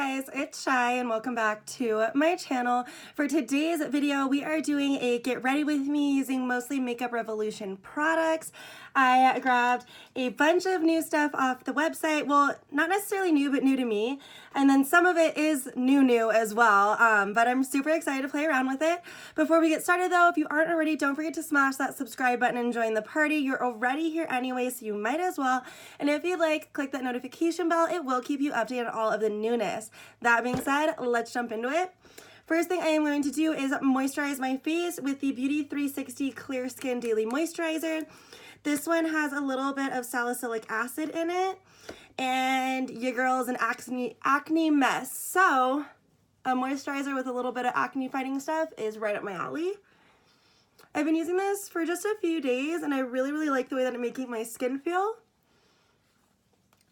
guys, it's Shy and welcome back to my channel. For today's video, we are doing a get ready with me using mostly Makeup Revolution products. I grabbed a bunch of new stuff off the website. Well, not necessarily new, but new to me. And then some of it is new as well, but I'm super excited to play around with it. Before we get started though, if you aren't already, don't forget to smash that subscribe button and join the party. You're already here anyway, so you might as well. And if you'd like, click that notification bell. It will keep you updated on all of the newness. That being said, let's jump into it. First thing I am going to do is moisturize my face with the Beauty 360 Clear Skin Daily Moisturizer. This one has a little bit of salicylic acid in it, and your girl's an acne mess. So a moisturizer with a little bit of acne fighting stuff is right up my alley. I've been using this for just a few days and I really like the way that it's making my skin feel.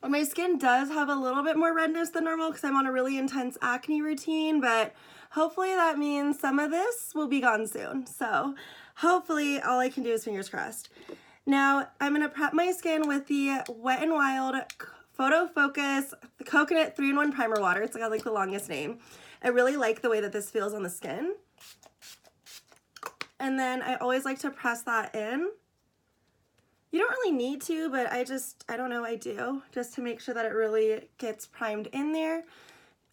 My skin does have a little bit more redness than normal because I'm on a really intense acne routine, but hopefully that means some of this will be gone soon. So hopefully all I can do is fingers crossed. Now I'm going to prep my skin with the Wet n Wild Photo Focus the Coconut 3-in-1 Primer Water. It's got like the longest name. I really like the way that this feels on the skin. And then I always like to press that in. You don't really need to, but I don't know, I do, just to make sure that it really gets primed in there.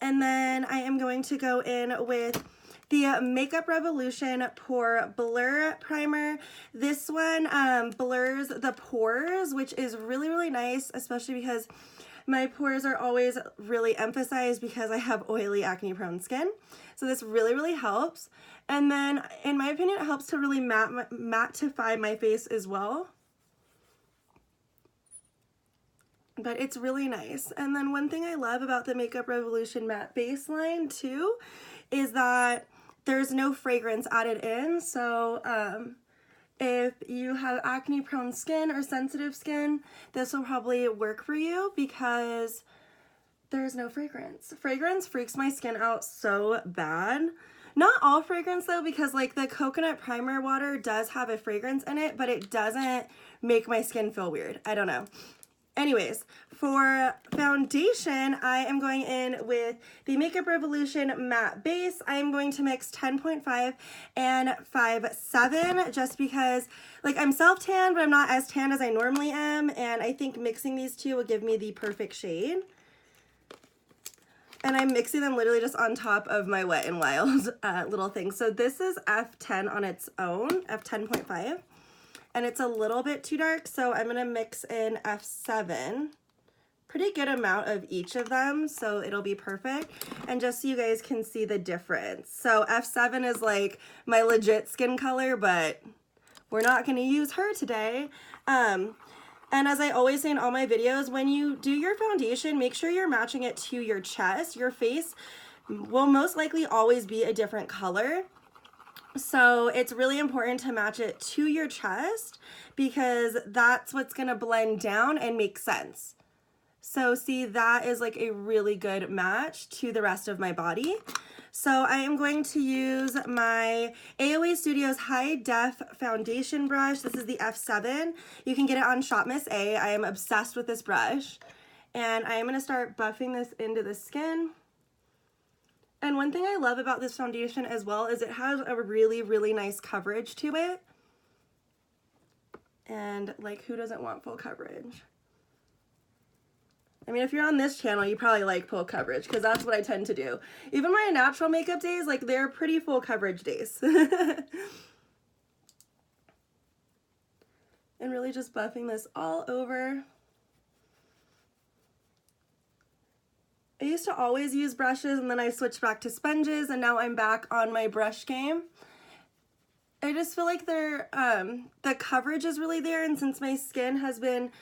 And then I am going to go in with the Makeup Revolution Pore Blur Primer. This one blurs the pores, which is really nice, especially because my pores are always really emphasized because I have oily, acne-prone skin. So this really helps. And then, in my opinion, it helps to really mattify my face as well. But it's really nice. And then one thing I love about the Makeup Revolution matte base line too is that there's no fragrance added in. So if you have acne prone skin or sensitive skin, this will probably work for you because there's no fragrance. Fragrance freaks my skin out so bad. Not all fragrance though, because like the coconut primer water does have a fragrance in it, but it doesn't make my skin feel weird. I don't know. Anyways, for foundation, I am going in with the Makeup Revolution Matte Base. I am going to mix 10.5 and 5.7 just because, like, I'm self-tan, but I'm not as tan as I normally am, and I think mixing these two will give me the perfect shade. And I'm mixing them literally just on top of my Wet n Wild little thing. So this is F10 on its own, F10.5. And it's a little bit too dark, so I'm gonna mix in F7. Pretty good amount of each of them, so it'll be perfect. And just so you guys can see the difference. So F7 is like my legit skin color, but we're not gonna use her today. And as I always say in all my videos, when you do your foundation, make sure you're matching it to your chest. Your face will most likely always be a different color. So it's really important to match it to your chest because that's what's going to blend down and make sense. So see, that is like a really good match to the rest of my body. So I am going to use my AOA Studios High Def Foundation brush. This is the F7. You can get it on Shop Miss A. I am obsessed with this brush. And I am going to start buffing this into the skin. And one thing I love about this foundation as well is it has a really nice coverage to it. And like, who doesn't want full coverage? I mean, if you're on this channel, you probably like full coverage because that's what I tend to do. Even my natural makeup days, like they're pretty full coverage days. And really just buffing this all over. I used to always use brushes and then I switched back to sponges and now I'm back on my brush game. I just feel like the coverage is really there, and since my skin has been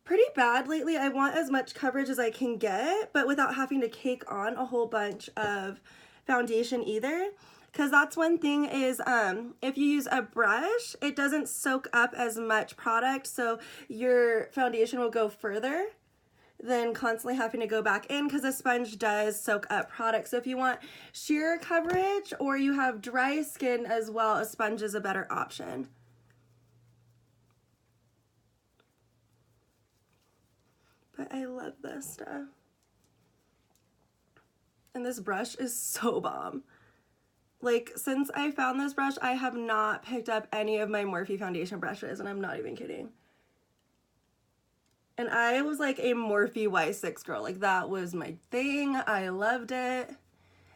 pretty bad lately, I want as much coverage as I can get, but without having to cake on a whole bunch of foundation either. Because that's one thing is if you use a brush, it doesn't soak up as much product, so your foundation will go further than constantly having to go back in because a sponge does soak up product. So if you want sheer coverage or you have dry skin as well, a sponge is a better option. But I love this stuff. And this brush is so bomb. Like, since I found this brush, I have not picked up any of my Morphe foundation brushes, and I'm not even kidding. And I was like a Morphe Y6 girl. Like, that was my thing. I loved it.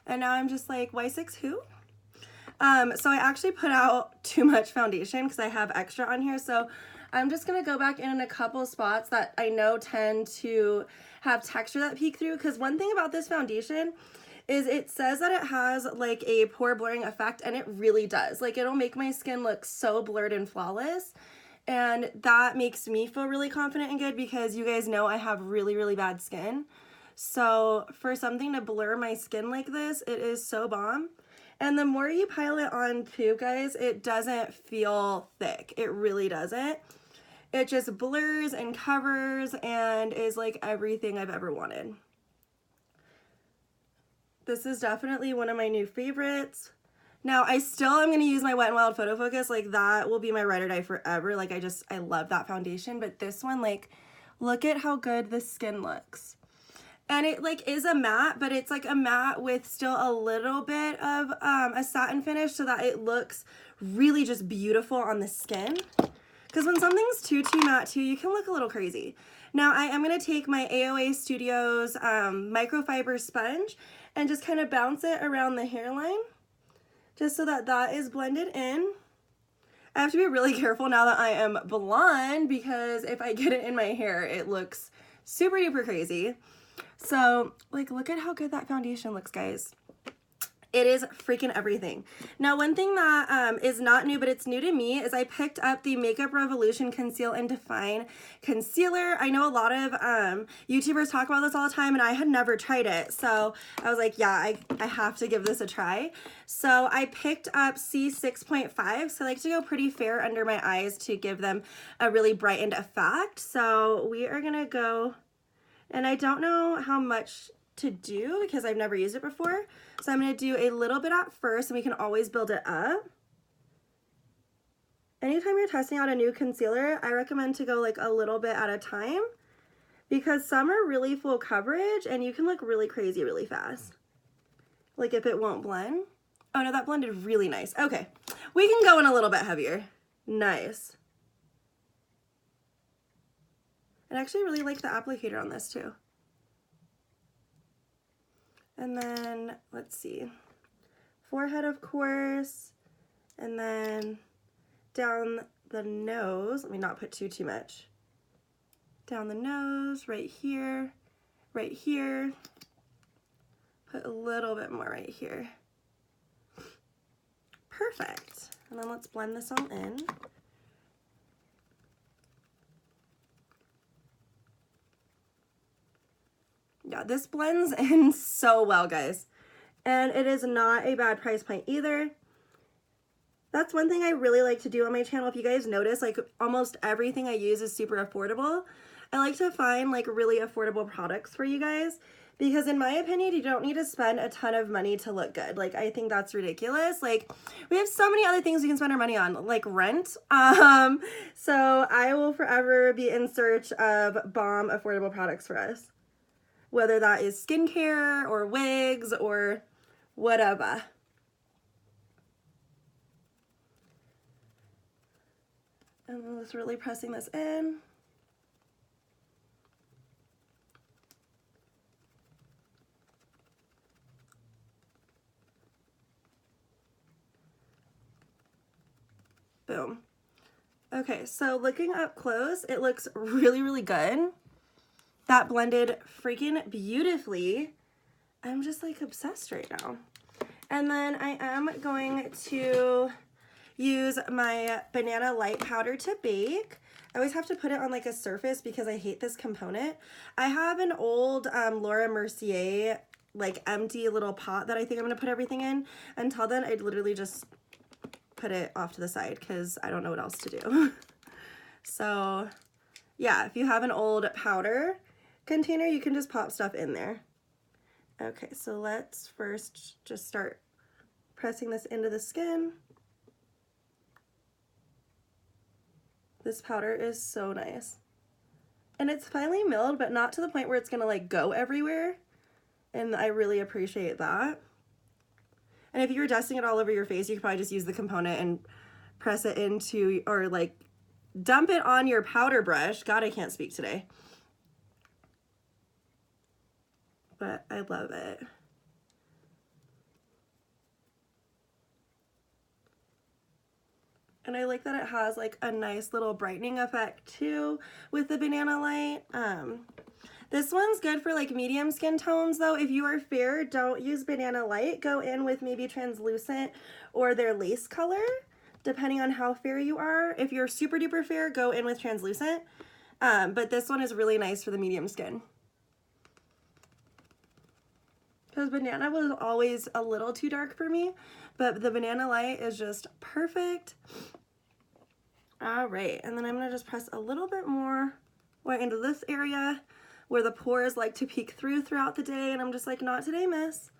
And now I'm just like, Y6 who? So I actually put out too much foundation because I have extra on here. So I'm just going to go back in a couple spots that I know tend to have texture that peek through. Because one thing about this foundation is it says that it has like a pore blurring effect, and it really does. Like, it'll make my skin look so blurred and flawless. And that makes me feel really confident and good because you guys know I have really, really bad skin. So for something to blur my skin like this, it is so bomb. And the more you pile it on too, guys, it doesn't feel thick. It really doesn't. It just blurs and covers and is like everything I've ever wanted. This is definitely one of my new favorites. Now, I still am going to use my Wet n Wild Photo Focus. Like, that will be my ride or die forever. Like, I love that foundation. But this one, like, look at how good the skin looks. And it, like, is a matte, but it's, like, a matte with still a little bit of a satin finish so that it looks really just beautiful on the skin. Because when something's too matte, too, you can look a little crazy. Now, I am going to take my AOA Studios microfiber sponge and just kind of bounce it around the hairline, just so that that is blended in. I have to be really careful now that I am blonde because if I get it in my hair, it looks super duper crazy. So, like, look at how good that foundation looks, guys. It is freaking everything. Now, one thing that is not new, but it's new to me, is I picked up the Makeup Revolution Conceal and Define Concealer. I know a lot of YouTubers talk about this all the time, and I had never tried it. So I was like, yeah, I have to give this a try. So I picked up C6.5. So I like to go pretty fair under my eyes to give them a really brightened effect. So we are going to go, and I don't know how much to do because I've never used it before. So I'm going to do a little bit at first, and we can always build it up. Anytime you're testing out a new concealer, I recommend to go like a little bit at a time because some are really full coverage and you can look really crazy really fast. Like if it won't blend. Oh no, that blended really nice. Okay, we can go in a little bit heavier. Nice. And I actually really like the applicator on this too. And then, let's see, forehead, of course, and then down the nose. Let me not put too much. Down the nose, right here, put a little bit more right here. Perfect. And then let's blend this all in. Yeah, this blends in so well, guys. And it is not a bad price point either. That's one thing I really like to do on my channel. If you guys notice, like almost everything I use is super affordable. I like to find like really affordable products for you guys because in my opinion, you don't need to spend a ton of money to look good. Like, I think that's ridiculous. Like, we have so many other things we can spend our money on, like rent. So I will forever be in search of bomb affordable products for us. Whether that is skincare or wigs or whatever. And I'm just really pressing this in. Boom. Okay, so looking up close, it looks really, really good. That blended freaking beautifully. I'm just like obsessed right now. And then I am going to use my banana light powder to bake. I always have to put it on like a surface because I hate this component. I have an old Laura Mercier like empty little pot that I think I'm gonna put everything in. Until then, I'd literally just put it off to the side because I don't know what else to do. So yeah, if you have an old powder container, you can just pop stuff in there. Okay, so let's first just start pressing this into the skin. This powder is so nice. And it's finely milled, but not to the point where it's gonna like go everywhere. and I really appreciate that. And if you were dusting it all over your face, you could probably just use the component and press it into, or like dump it on your powder brush. God, I can't speak today. But I love it. And I like that it has like a nice little brightening effect too with the Banana Light. This one's good for like medium skin tones though. If you are fair, don't use Banana Light. Go in with maybe translucent or their lace color, depending on how fair you are. If you're super duper fair, go in with translucent. But this one is really nice for the medium skin. Because Banana was always a little too dark for me, but the Banana Light is just perfect. All right, and then I'm gonna just press a little bit more right into this area where the pores like to peek through throughout the day, and I'm just like, not today, miss.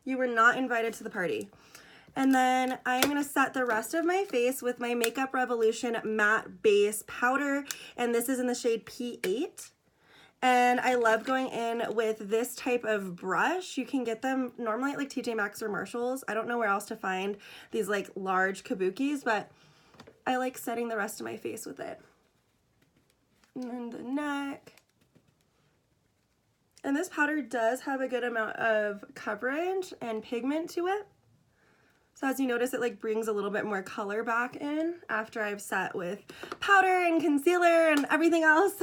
You were not invited to the party. And then I'm gonna set the rest of my face with my Makeup Revolution Matte Base Powder, and this is in the shade P8. And I love going in with this type of brush. You can get them normally at like TJ Maxx or Marshalls. I don't know where else to find these like large kabukis, but I like setting the rest of my face with it. And then the neck. And this powder does have a good amount of coverage and pigment to it. So as you notice, it like brings a little bit more color back in after I've set with powder and concealer and everything else.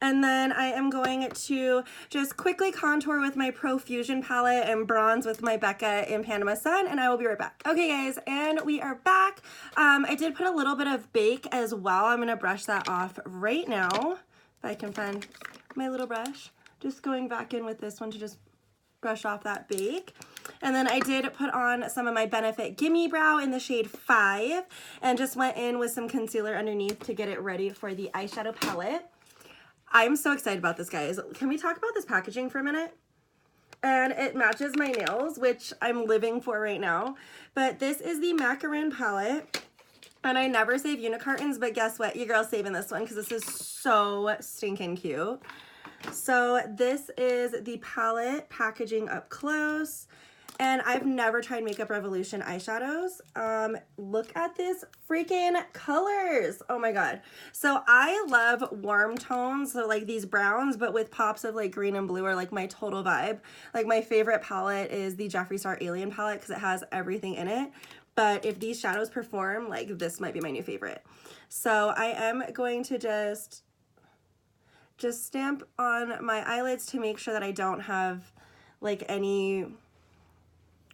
And then I am going to just quickly contour with my Profusion palette and bronze with my Becca in Panama Sun, and I will be right back. Okay guys, and we are back. I did put a little bit of bake as well. I'm gonna brush that off right now, if I can find my little brush. Just going back in with this one to just brush off that bake. And then I did put on some of my Benefit Gimme Brow in the shade 5, and just went in with some concealer underneath to get it ready for the eyeshadow palette. I'm so excited about this, guys. Can we talk about this packaging for a minute? And it matches my nails, which I'm living for right now. But this is the Macaroon palette. And I never save unicartons, but guess what? Your girl's saving this one because this is so stinking cute. So this is the palette packaging up close. And I've never tried Makeup Revolution eyeshadows. Look at this freaking colors. Oh my God. So I love warm tones, so like these browns, but with pops of like green and blue are like my total vibe. Like my favorite palette is the Jeffree Star Alien palette because it has everything in it. But if these shadows perform, like this might be my new favorite. So I am going to just stamp on my eyelids to make sure that I don't have like any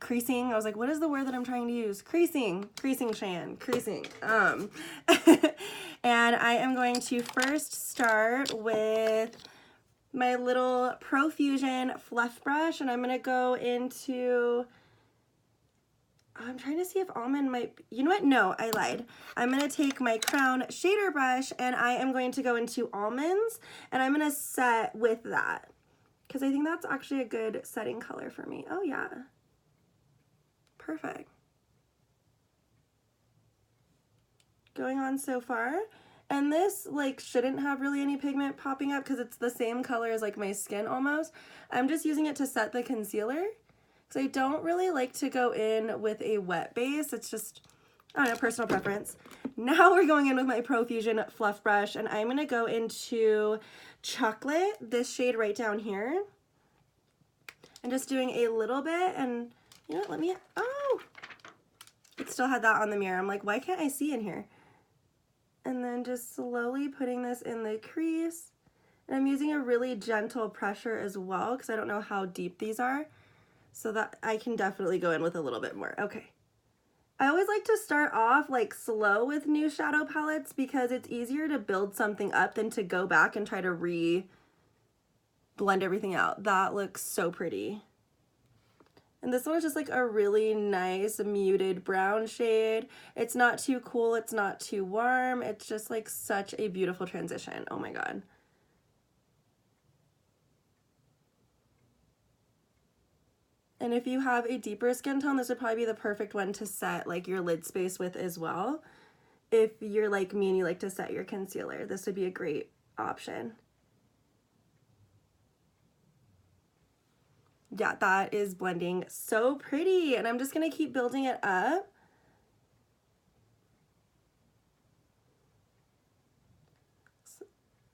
creasing. I was like, what is the word that I'm trying to use? Creasing, Shan, creasing. And I am going to first start with my little Profusion fluff brush, and I'm gonna go into, I'm trying to see if almond might, you know what? No, I lied. I'm gonna take my Crown shader brush and I am going to go into almonds, and I'm gonna set with that because I think that's actually a good setting color for me. Oh yeah. Perfect. Going on so far. And this like shouldn't have really any pigment popping up because it's the same color as like my skin almost. I'm just using it to set the concealer because I don't really like to go in with a wet base. It's just, I don't know, personal preference. Now we're going in with my Profusion fluff brush, and I'm gonna go into Chocolate, this shade right down here, and just doing a little bit. And you know what, let me, oh, it still had that on the mirror. I'm like, why can't I see in here? And then just slowly putting this in the crease. And I'm using a really gentle pressure as well because I don't know how deep these are. So that I can definitely go in with a little bit more. Okay. I always like to start off like slow with new shadow palettes because it's easier to build something up than to go back and try to blend everything out. That looks so pretty. And this one is just like a really nice muted brown shade. It's not too cool, it's not too warm. It's just like such a beautiful transition. Oh my God. And if you have a deeper skin tone, this would probably be the perfect one to set like your lid space with as well. If you're like me and you like to set your concealer, this would be a great option. Yeah, that is blending so pretty, and I'm just gonna keep building it up.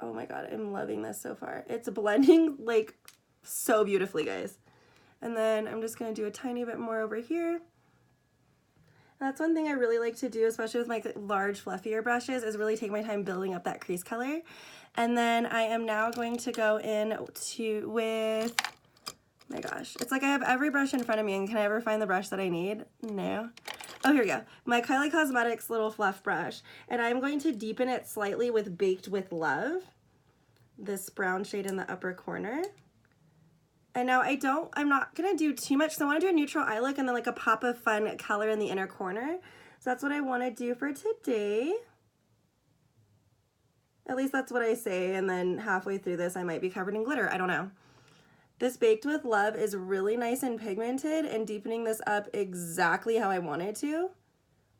Oh my god, I'm loving this so far. It's blending like so beautifully, guys. And then I'm just gonna do a tiny bit more over here. That's one thing I really like to do, especially with my large fluffier brushes, is really take my time building up that crease color. And then I am now going to go in with, my gosh, it's like I have every brush in front of me, and can I ever find the brush that I need? No. Oh, here we go. My Kylie Cosmetics little fluff brush, and I'm going to deepen it slightly with Baked with Love, this brown shade in the upper corner. And now I'm not gonna do too much, so I wanna do a neutral eye look and then like a pop of fun color in the inner corner. So that's what I wanna do for today. At least that's what I say, and then halfway through this I might be covered in glitter, I don't know. This Baked with Love is really nice and pigmented and deepening this up exactly how I wanted to.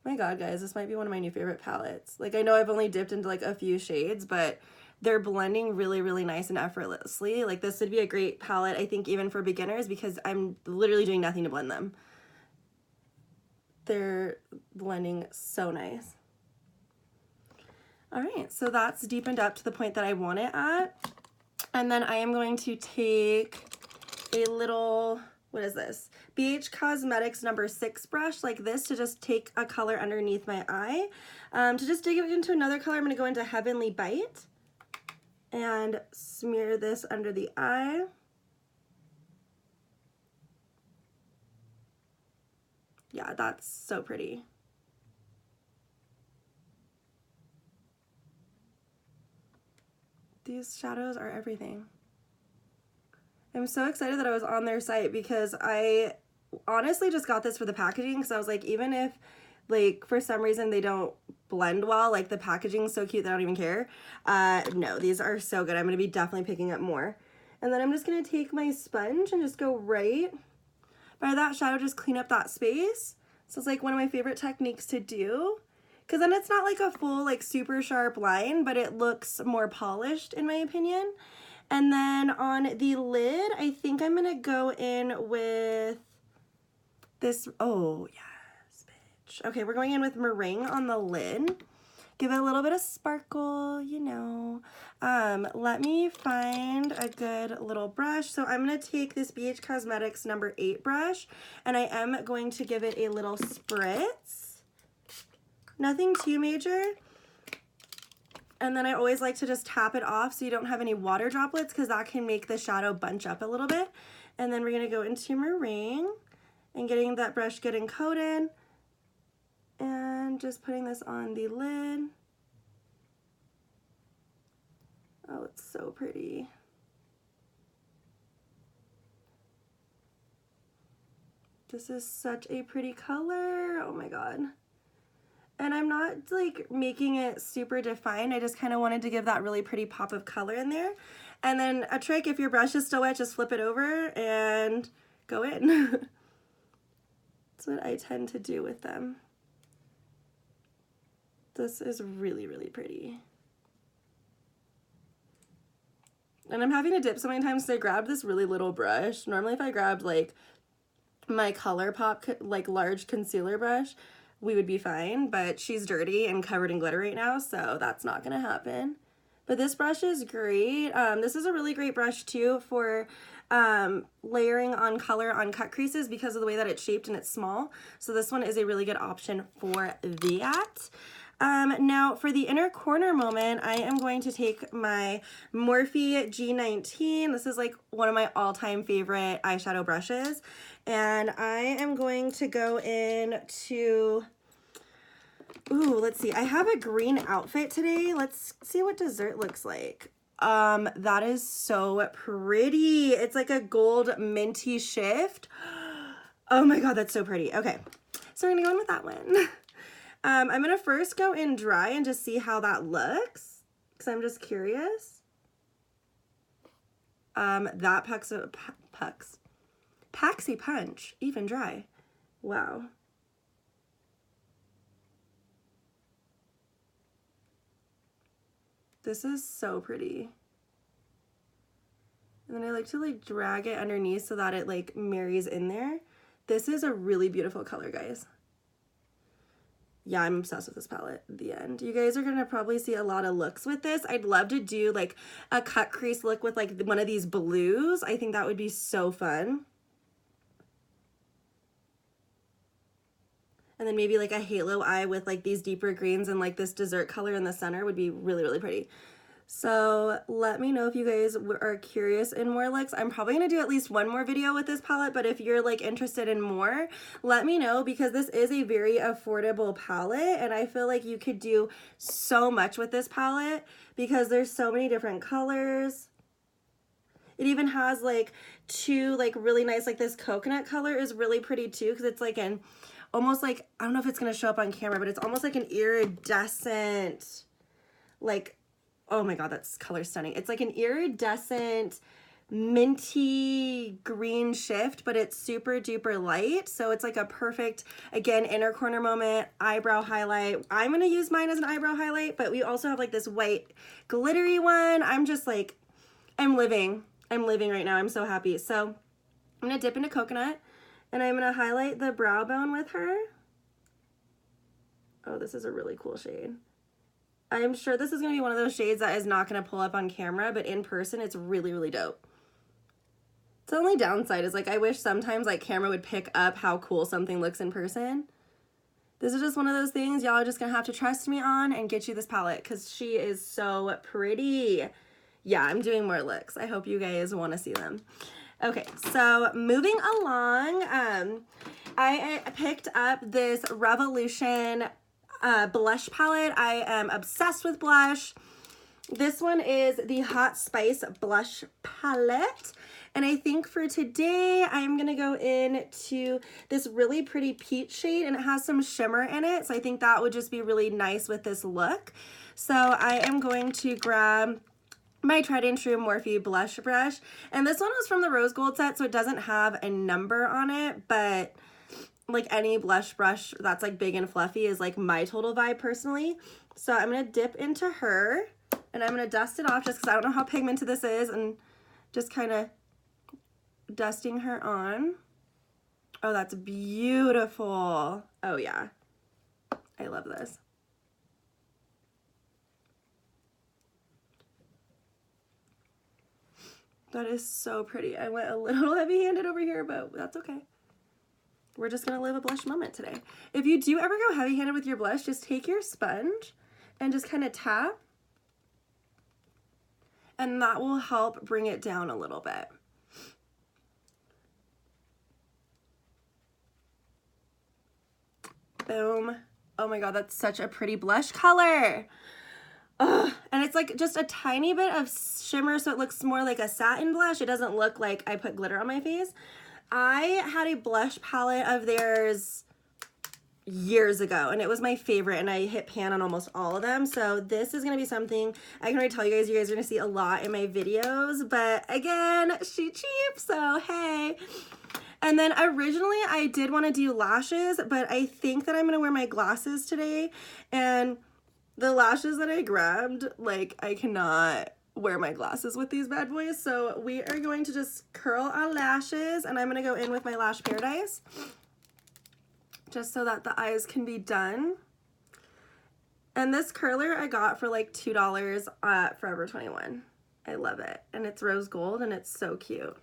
My god, guys, this might be one of my new favorite palettes. Like, I know I've only dipped into like a few shades, but they're blending really, really nice and effortlessly. Like, this would be a great palette, I think, even for beginners, because I'm literally doing nothing to blend them. They're blending so nice. All right, so that's deepened up to the point that I want it at. And then I am going to take a little, what is this? BH Cosmetics number 6 brush like this to just take a color underneath my eye. To just dig it into another color, I'm gonna go into Heavenly Bite and smear this under the eye. Yeah, that's so pretty. These shadows are everything. I'm so excited that I was on their site, because I honestly just got this for the packaging, because I was like, even if like for some reason they don't blend well, like the packaging's so cute that I don't even care. No, these are so good. I'm gonna be definitely picking up more. And then I'm just gonna take my sponge and just go right by that shadow, just clean up that space. So it's like one of my favorite techniques to do, because then it's not like a full like super sharp line, but it looks more polished in my opinion. And then on the lid, I think I'm gonna go in with this, oh yes, bitch. Okay, we're going in with Meringue on the lid. Give it a little bit of sparkle, you know. Let me find a good little brush. So I'm gonna take this BH Cosmetics number 8 brush, and I am going to give it a little spritz. Nothing too major. And then I always like to just tap it off so you don't have any water droplets, because that can make the shadow bunch up a little bit. And then we're gonna go into Meringue and getting that brush good and coated. And just putting this on the lid. Oh, it's so pretty. This is such a pretty color. Oh my god. And I'm not like making it super defined. I just kind of wanted to give that really pretty pop of color in there. And then a trick, if your brush is still wet, just flip it over and go in. That's what I tend to do with them. This is really, really pretty. And I'm having to dip so many times, so I grabbed this really little brush. Normally if I grabbed like my ColourPop like large concealer brush, we would be fine, but she's dirty and covered in glitter right now, so that's not gonna happen. But this brush is great. This is a really great brush too for layering on color on cut creases, because of the way that it's shaped and it's small. So this one is a really good option for that. Now for the inner corner moment, I am going to take my Morphe G19. This is like one of my all-time favorite eyeshadow brushes. And I am going to go in to, ooh, let's see. I have a green outfit today. Let's see what dessert looks like. That is so pretty. It's like a gold minty shift. Oh my god, that's so pretty. Okay, so we're gonna go in with that one. I'm gonna first go in dry and just see how that looks, because I'm just curious. That packs a punch, even dry. Wow. This is so pretty. And then I like to like drag it underneath so that it like marries in there. This is a really beautiful color, guys. Yeah, I'm obsessed with this palette at the end. You guys are gonna probably see a lot of looks with this. I'd love to do like a cut crease look with like one of these blues. I think that would be so fun. And then maybe like a halo eye with like these deeper greens and like this dessert color in the center would be really, really pretty. So let me know if you guys are curious in more looks. I'm probably going to do at least one more video with this palette, but if you're like interested in more, let me know, because this is a very affordable palette and I feel like you could do so much with this palette because there's so many different colors. It even has like two like really nice, like this coconut color is really pretty too, because it's like an almost like, I don't know if it's going to show up on camera, but it's almost like an iridescent, like, oh my god, that's color stunning. It's like an iridescent minty green shift, but it's super duper light. So it's like a perfect, again, inner corner moment, eyebrow highlight. I'm going to use mine as an eyebrow highlight, but we also have like this white glittery one. I'm just like, I'm living right now. I'm so happy. So I'm going to dip into coconut and I'm going to highlight the brow bone with her. Oh, this is a really cool shade. I'm sure this is going to be one of those shades that is not going to pull up on camera, but in person, it's really, really dope. The only downside is like, I wish sometimes like camera would pick up how cool something looks in person. This is just one of those things y'all are just going to have to trust me on and get you this palette because she is so pretty. Yeah, I'm doing more looks. I hope you guys want to see them. Okay, so moving along, I picked up this Revolution blush palette. I am obsessed with blush. This one is the Hot Spice blush palette. And I think for today, I'm going to go into this really pretty peach shade and it has some shimmer in it. So I think that would just be really nice with this look. So I am going to grab my tried and true Morphe blush brush. And this one was from the rose gold set, so it doesn't have a number on it, but like any blush brush that's like big and fluffy is like my total vibe personally. So I'm going to dip into her and I'm going to dust it off just because I don't know how pigmented this is, and just kind of dusting her on. Oh, that's beautiful. Oh yeah, I love this. That is so pretty. I went a little heavy-handed over here, but that's okay. We're just gonna live a blush moment today. If you do ever go heavy-handed with your blush, just take your sponge and just kind of tap, and that will help bring it down a little bit. Boom. Oh my god, that's such a pretty blush color. Ugh. And it's like just a tiny bit of shimmer, so it looks more like a satin blush. It doesn't look like I put glitter on my face. I had a blush palette of theirs years ago and it was my favorite, and I hit pan on almost all of them. So this is going to be something I can already tell you guys are going to see a lot in my videos, but again, she cheap, so hey. And then originally I did want to do lashes, but I think that I'm going to wear my glasses today, and the lashes that I grabbed, like, I cannot wear my glasses with these bad boys. So we are going to just curl our lashes, and I'm going to go in with my Lash Paradise just so that the eyes can be done. And this curler I got for like $2 at Forever 21. I love it. And it's rose gold and it's so cute.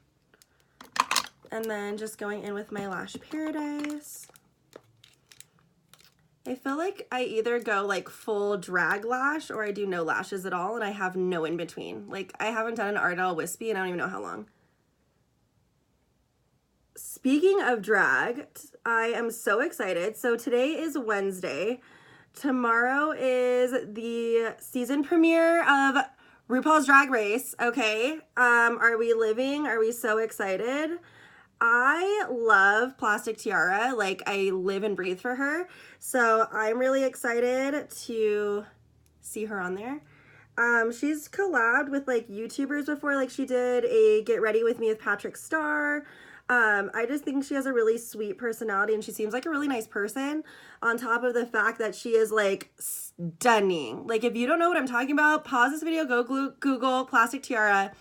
And then just going in with my Lash Paradise. I feel like I either go like full drag lash or I do no lashes at all, and I have no in between. Like, I haven't done an Ardell Wispy and I don't even know how long. Speaking of drag, I am so excited. So today is Wednesday. Tomorrow is the season premiere of RuPaul's Drag Race, okay? Are we living? Are we so excited? I love Plastic Tiara. Like, I live and breathe for her. So I'm really excited to see her on there. She's collabed with like YouTubers before. Like, she did a Get Ready With Me with Patrick Starr. I just think she has a really sweet personality and she seems like a really nice person, on top of the fact that she is like stunning. Like, if you don't know what I'm talking about, pause this video, go Google Plastic Tiara.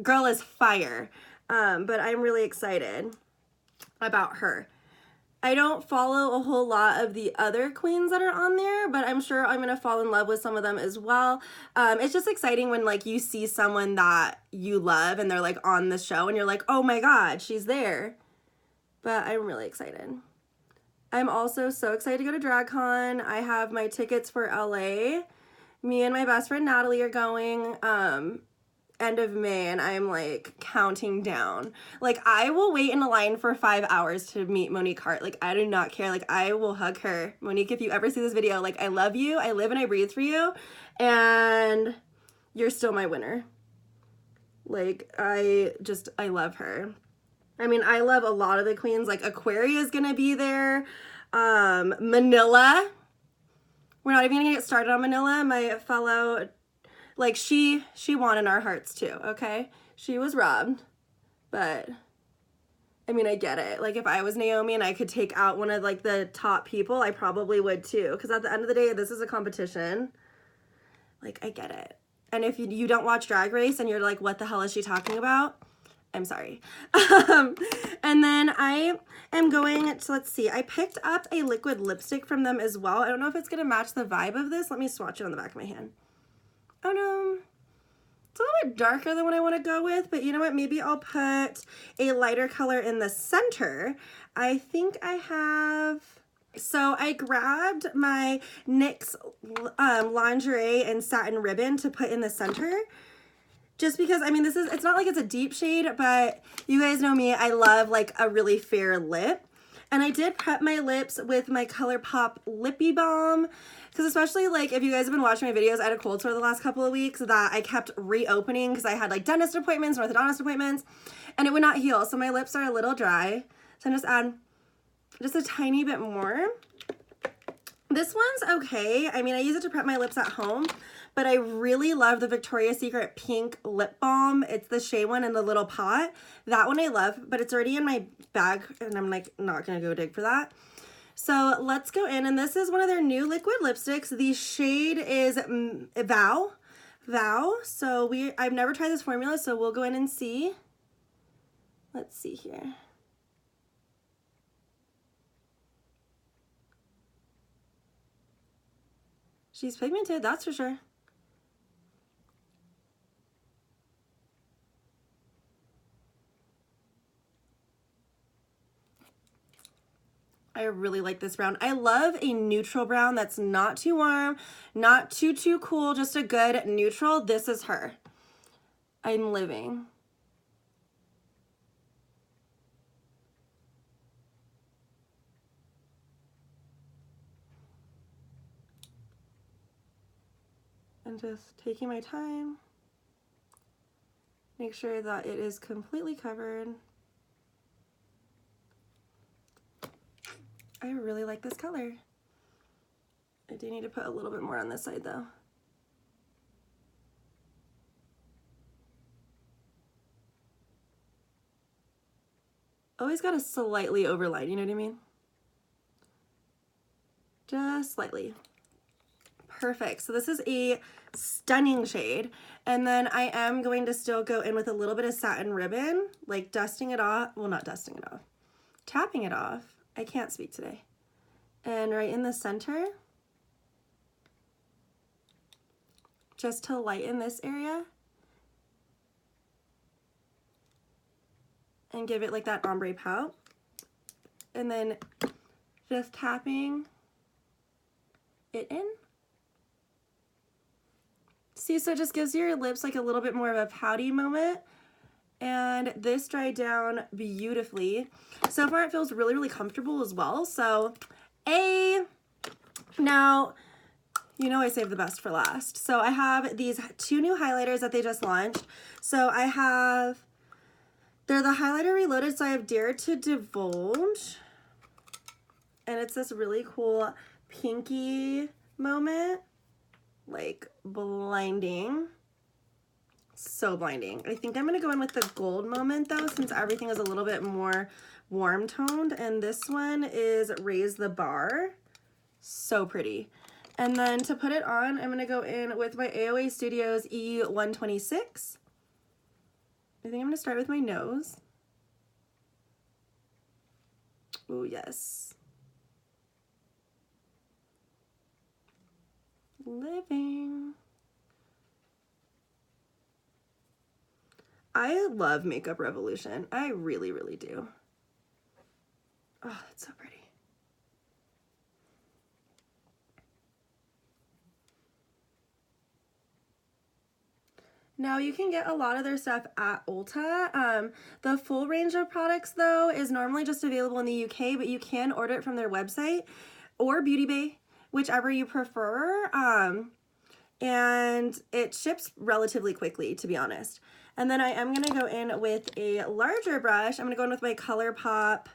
girl is fire. But I'm really excited about her. I don't follow a whole lot of the other queens that are on there, but I'm sure I'm gonna fall in love with some of them as well. It's just exciting when like you see someone that you love and they're like on the show and you're like, oh my God, she's there. But I'm really excited. I'm also so excited to go to DragCon. I have my tickets for LA. Me and my best friend Natalie are going end of May, and I'm like counting down. Like I will wait in a line for 5 hours to meet Monique Hart. Like I do not care. Like I will hug her. Monique, if you ever see this video, like I love you. I live and I breathe for you, and you're still my winner. Like I love her. I mean, I love a lot of the queens. Like Aquaria is gonna be there. Manila. We're not even gonna get started on Manila. My fellow, like she won in our hearts too, okay? She was robbed, but I mean, I get it. Like if I was Naomi and I could take out one of like the top people, I probably would too. Because at the end of the day, this is a competition. Like I get it. And if you don't watch Drag Race and you're like, what the hell is she talking about? I'm sorry. And then I am going to, let's see, I picked up a liquid lipstick from them as well. I don't know if it's going to match the vibe of this. Let me swatch it on the back of my hand. Oh no, it's a little bit darker than what I want to go with, but you know what? Maybe I'll put a lighter color in the center. I think I have, so I grabbed my NYX lingerie and satin ribbon to put in the center. Just because, I mean, it's not like it's a deep shade, but you guys know me, I love like a really fair lip. And I did prep my lips with my ColourPop Lippy Balm, because especially like if you guys have been watching my videos, I had a cold sore the last couple of weeks that I kept reopening because I had like dentist appointments, orthodontist appointments, and it would not heal. So my lips are a little dry. So I'm just add just a tiny bit more. This one's okay. I mean, I use it to prep my lips at home, but I really love the Victoria's Secret Pink Lip Balm. It's the shea one in the little pot. That one I love, but it's already in my bag, and I'm like not gonna go dig for that. So let's go in, and this is one of their new liquid lipsticks. The shade is Vow. So I've never tried this formula, so we'll go in and see. Let's see here. She's pigmented, that's for sure. I really like this brown. I love a neutral brown that's not too warm, not too cool, just a good neutral. This is her. I'm living. And just taking my time. Make sure that it is completely covered. I really like this color. I do need to put a little bit more on this side though. Always got to slightly overline, you know what I mean? Just slightly. Perfect. So this is a stunning shade. And then I am going to still go in with a little bit of satin ribbon, like dusting it off. Well, not dusting it off. Tapping it off. I can't speak today. And right in the center, just to lighten this area and give it like that ombre pout. And then just tapping it in. See, so it just gives your lips like a little bit more of a pouty moment. And this dried down beautifully. So far it feels really, really comfortable as well. So now, you know I saved the best for last. So I have these two new highlighters that they just launched. So they're the Highlighter Reloaded. So I have Dare to Divulge. And it's this really cool pinky moment. Like blinding. So blinding. I think I'm going to go in with the gold moment though, since everything is a little bit more warm toned. And this one is Raise the Bar. So pretty. And then to put it on, I'm going to go in with my AOA Studios E126. I think I'm gonna start with my nose. Oh, yes. Living. I love Makeup Revolution. I really, really do. Oh, that's so pretty. Now you can get a lot of their stuff at Ulta. The full range of products though is normally just available in the UK, but you can order it from their website or Beauty Bay, whichever you prefer. And it ships relatively quickly, to be honest. And then I am gonna go in with a larger brush. I'm gonna go in with my ColourPop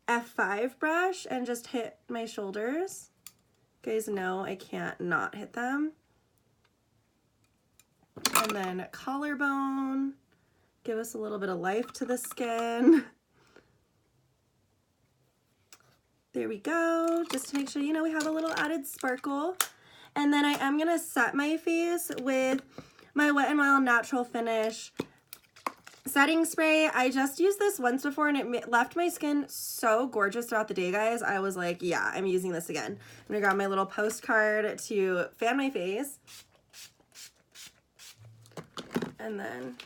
F5 brush and just hit my shoulders. You guys know I can't not hit them. And then collarbone, give us a little bit of life to the skin. There we go, just to make sure, you know, we have a little added sparkle. And then I am gonna set my face with my Wet n Wild Natural Finish setting spray. I just used this once before and it left my skin so gorgeous throughout the day, guys. I was like, yeah, I'm using this again. I'm gonna grab my little postcard to fan my face. And then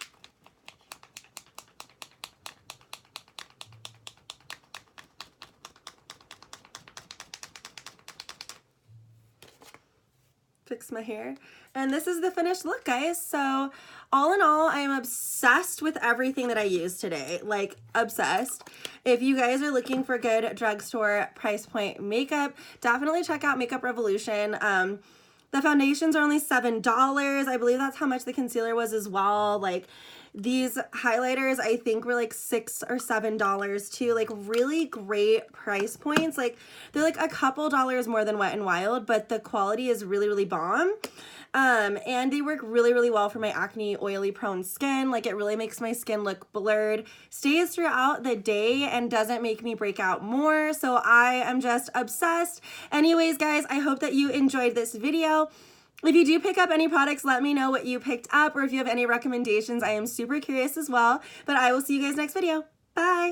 fix my hair. And this is the finished look, guys. So all in all, I am obsessed with everything that I used today, like obsessed. If you guys are looking for good drugstore price point makeup, definitely check out Makeup Revolution. The foundations are only $7. I believe that's how much the concealer was as well. Like these highlighters, I think were like $6 or $7 too. Like really great price points. Like they're like a couple dollars more than Wet n Wild, but the quality is really, really bomb. And they work really, really well for my acne, oily prone skin. Like it really makes my skin look blurred, stays throughout the day, and doesn't make me break out more. So I am just obsessed. Anyways, guys, I hope that you enjoyed this video. If you do pick up any products, let me know what you picked up, or if you have any recommendations. I am super curious as well, but I will see you guys next video. Bye.